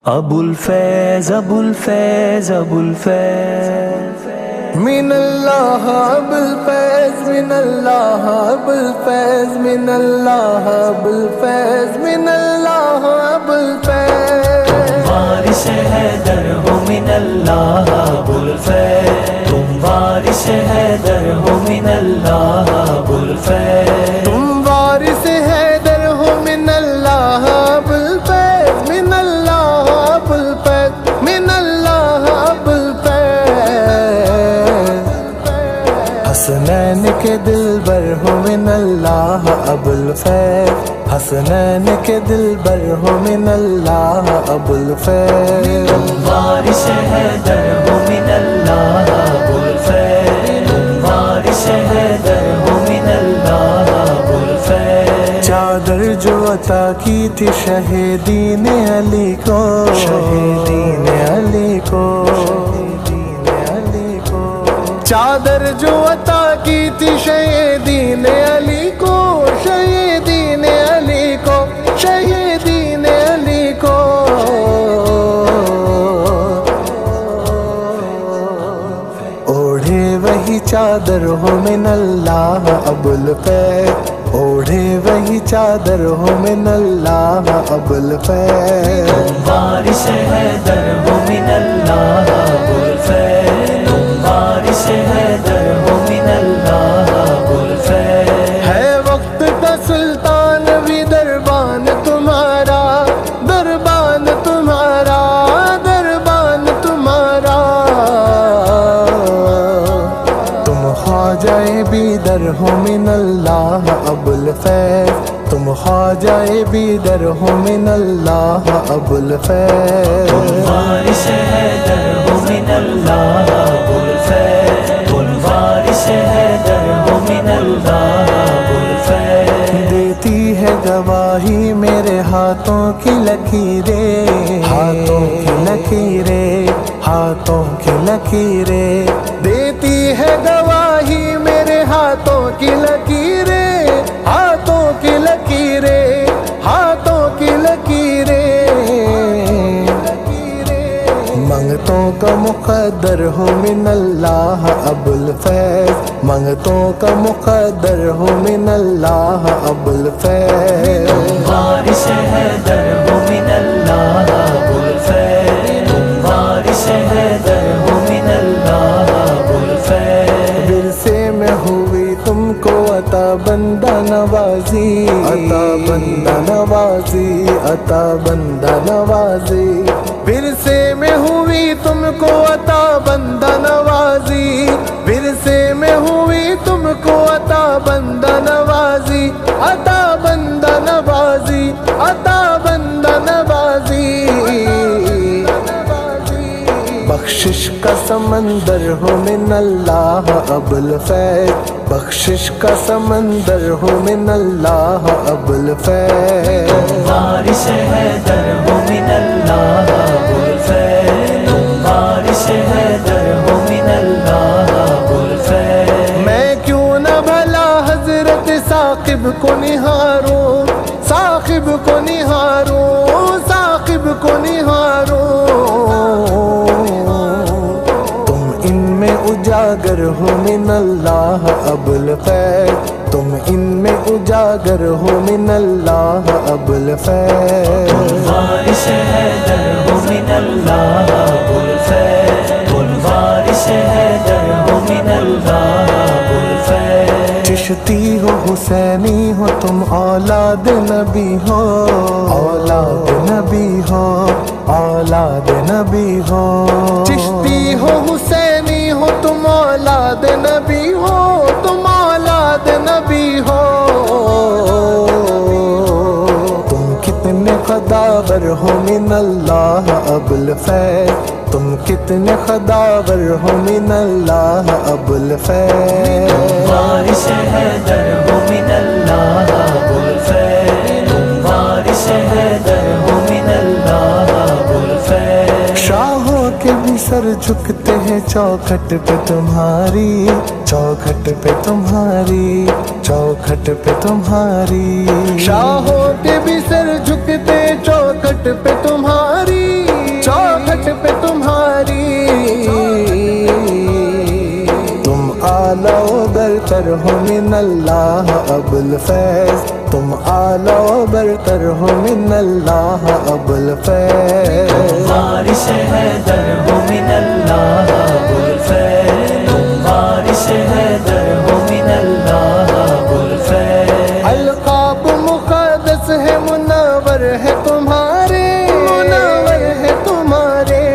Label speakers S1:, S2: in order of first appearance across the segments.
S1: ابو الفیض ابو الفیض ابو الفیض
S2: من اللہ ابو الفیض من اللہ ابو الفیض من اللہ ابو الفیض من اللہ ابو الفیض
S1: وارث حیدر ہو من اللہ ابو الفیض تم وارث حیدر ہو من اللہ ابو الفیض
S2: تم وارث حیدر ہو من اللہ ابو الفیض من اللہ ابو الفیض من اللہ ابو الفیض حسنین کے دلبر ہو من اللہ ابو الفیض حسنین کے دلبر ہو من اللہ ابو الفیض
S1: تم وارث حیدر ہو من اللہ ابو الفیض تم وارث حیدر ہو من اللہ ابو الفیض
S2: چادر جو عطا کی تھی شہیدین علی کو شہیدین علی کو چادر جو عطا کی تھی شہیدین علی کو شہیدین علی کو شہیدین علی کو اوڑھے وہی چادر ہو من اللہ ابو الفیض اوڑھے وہی چادر ہو من اللہ ابو الفیض
S1: تم وارث حیدر ہو من اللہ ابو الفیض تم وارث حیدر ہو من اللہ ابو الفیض
S2: ہے وقت کا سلطان بھی دربان تمہارا دربان تمہارا دربان تمہارا تم خواجہ بیدر ہو من اللہ ابو الفیض تم خواجہ بیدر ہو من اللہ ابو الفیض
S1: تم وارث حیدر ہو من اللہ ابو الفیض تم وارث حیدر ہو من اللہ ابو الفیض
S2: دیتی ہے گواہی میرے ہاتھوں کی لکیریں ہاتھوں کی لکیریں ہاتھوں کی لکیریں دیتی ہے گواہی میرے ہاتھوں کی لکیریں ہاتھوں کی لکیریں ہاتھوں کی لکیریں منگتوں کا مقدر ہو من اللہ ابو الفیض منگتوں کا مقدر ہو من اللہ ابو الفیض
S1: تم وارث حیدر ہو من اللہ ابو الفیض تم وارث حیدر ہو من اللہ ابو الفیض
S2: ورثے میں ہوئی تم کو عطا بندہ نوازی عطا بندہ نوازی عطا بندہ نوازی ورثے میں ہوئی تم کو عطا بندہ نوازی ورثے میں ہوئی تم کو عطا بندہ نوازی عطا بندہ نوازی عطا بندہ نوازی بخشش کا سمندر ہو من اللہ ابو الفیض بخشش کا سمندر ہو من اللہ ابو الفیض
S1: تم وارث حیدر ہو من اللہ ابو الفیض تم وارث حیدر ہو من اللہ ابو الفیض
S2: میں کیوں نہ بھلا حضرت ثاقب کو نہاروں ثاقب کو نہاروں ثاقب کو نہاروں تم ان میں اجاگر ہو من اللہ ابو الفیض تم ان میں اجاگر ہو من اللہ ابو الفیض
S1: تم وارث حیدر ہو من اللہ ابو الفیض تم وارث حیدر ہو من اللہ ابو الفیض
S2: چشتی ہو حسینی ہو تم اولاد نبی ہو اولاد نبی ہو اولاد نبی ہو چشتی ہو حسینی ہو تم اولاد نبی ہو تم اولاد نبی ہو تم کتنے خداور ہو من اللہ ابو الفیض تم کتنے خداور ہو من اللہ ابو الفیض
S1: تم وارث حیدر ہو من اللہ ابو الفیض تم وارث حیدر ہو من اللہ ابو الفیض
S2: شاہوں کے بھی سر جھکتے ہیں چوکھٹ پہ تمہاری چوکھٹ پہ تمہاری چوکھٹ پہ تمہاری شاہوں کے بھی سر جھکتے چوکھٹ پہ تمہاری پہ تمہاری تم اعلیٰ و برتر ہو من اللہ ابو الفیض تم اعلیٰ و برتر ہو من اللہ ابو الفیض
S1: وارث حیدر ہو من اللہ ابو الفیض تم وارث حیدر ہو من اللہ ابو الفیض
S2: القاب مقدس ہے منور ہے تمہارے منور ہے تمہارے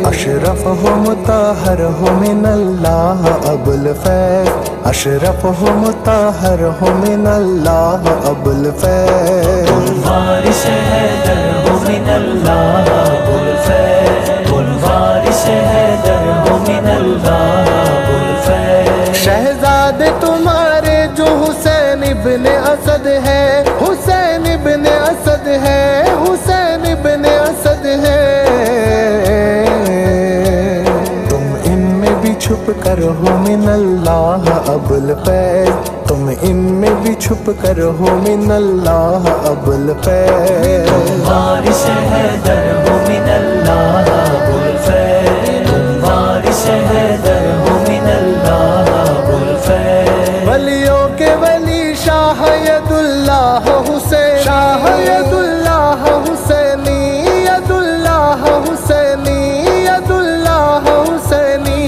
S2: اشرف ہو مطہر ہو من اللہ ابو الفیض اشرف ہو مطہر ہو من اللہ ابو الفیض
S1: وارث حیدر ہو من اللہ ابو الفیض تم وارث حیدر ہو من اللہ ابو الفیض
S2: شہزادے تمہارے جو حسین ابن اسد ہے حسین ابن اسد ہے حسین ابن اسد ہے تم ان میں بھی چھپ کر ہو من اللہ ابو الفیض تم ان میں بھی چھپ کر ہو من اللہ ابو الفیض
S1: وارث حیدر ہو من اللہ ابو الفیض تم وارث حیدر ہو من اللہ ابو الفیض
S2: ولیوں کے ولی شاہ ید اللہ حسین شاہ ید اللہ حسینی ید اللہ حسینی ید اللہ حسینی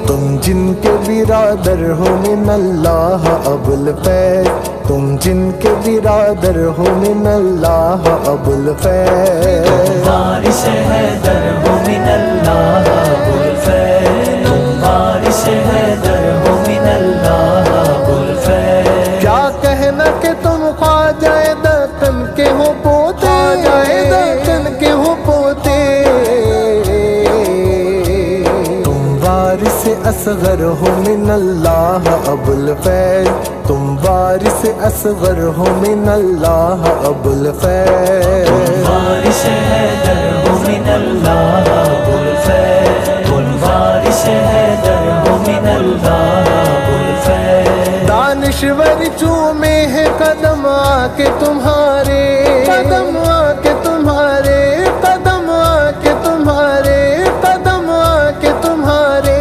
S2: تم جن کے برادر ہو من اللہ ابو الفیض تم جن کے برادر ہو من اللہ ابو الفیض
S1: وارث حیدر ہو من اللہ ابو الفیض تم وارث حیدر ہو من اللہ ابو الفیض
S2: کیا کہنا کہ تم خواجہ دکن کے ہو پوتے خواجہ دکن کے ہو پوتے تم وارث اصغر ہو من اللہ ابو الفیض تم وارث اصغر ہو من اللہ ابو الفیض
S1: وارث حیدر ہو من اللہ ابو الفیض تم وارث حیدر ہو من اللہ ابو الفیض
S2: دانشور چومے ہے قدم آ کے تمہارے قدم آ کے تمہارے قدم آ کے تمہارے قدم آ کے تمہارے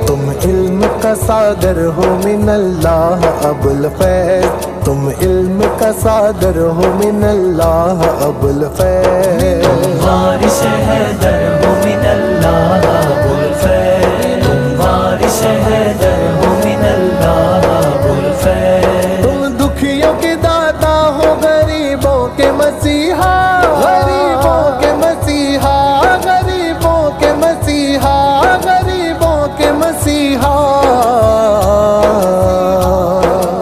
S2: تم علم کا صادر ہو من اللہ ابو الفیض تم علم کا صادر ہو من اللہ ابو الفیض
S1: وارث حیدر ہو من اللہ ابو الفیض تم وارث حیدر ہو من اللہ ابو الفیض
S2: تم دکھیوں کے داتا ہو غریبوں کے مسیحا غریبوں کے مسیحا غریبوں کے مسیحا غریبوں کے مسیحا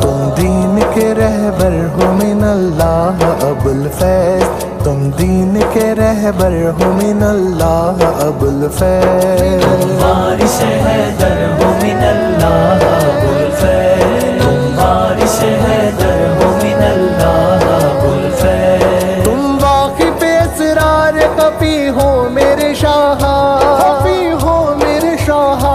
S2: تم دین کے رہبر ہو من اللہ ابو الفیض تم دین کے رہبر ہو من اللہ ابو الفیض
S1: وارث حیدر ہو من اللہ ابو الفیض تم وارث حیدر ہو من اللہ ابو الفیض
S2: تم واقف اسرار خفی ہو میرے شاہ خفی ہو میرے شاہ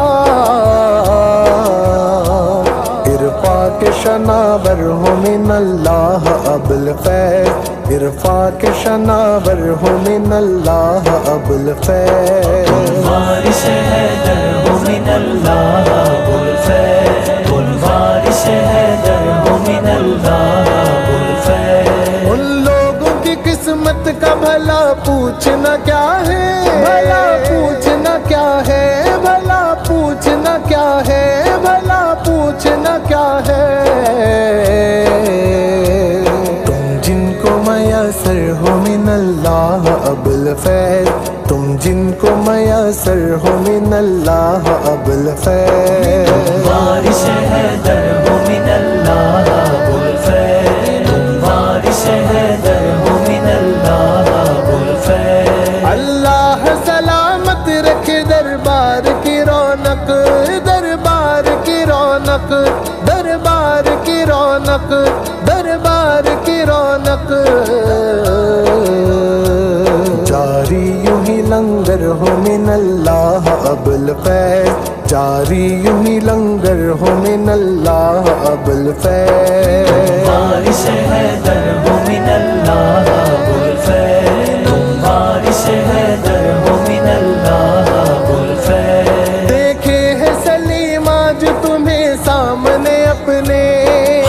S2: عرفا کے شناور ہو من اللہ ابو الفیض عرفا کے شناور ہو من اللہ ابو الفیض
S1: وارث حیدر ہو من اللہ ابو الفیض تم وارث حیدر ہو من اللہ ابو الفیض
S2: ان لوگوں کی قسمت کا بھلا پوچھنا کیا ہے بھلا پوچھنا کیا ہے بھلا پوچھنا کیا ہے بھلا پوچھنا کیا ہے تم جن کو میسر ہو من اللہ ابو الفیض تم جن کو میسر ہو من اللہ ابو الفیض
S1: وارث حیدر ہو من اللہ ابو الفیض تم وارث حیدر ہو من اللہ ابو الفیض
S2: اللہ سلامت رکھے دربار کی رونق دربار کی رونق دربار کی رونق دربار کی رونق جاری یوں ہی لنگر ہو من اللہ ابو ابوالفیض جاری یوں ہی لنگر ہو من اللہ ابوالفیض
S1: وارث حیدر ہو من اللہ ابوالفیض تم وارث حیدر ہو من اللہ ابوالفیض
S2: دیکھے ہے سلیم آج تمہیں سامنے اپنے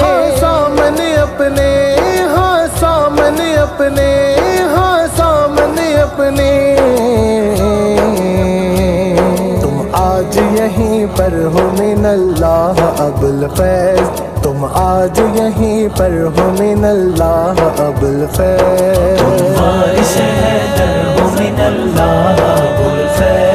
S2: ہاں سامنے اپنے ہاں سامنے اپنے ہاں سامنے اپنے تم آج یہیں پر ہو من اللہ ابوالفیض تم آج یہیں پر ہو من اللہ ابوالفیض
S1: وارث حیدر ہو من اللہ ابوالفیض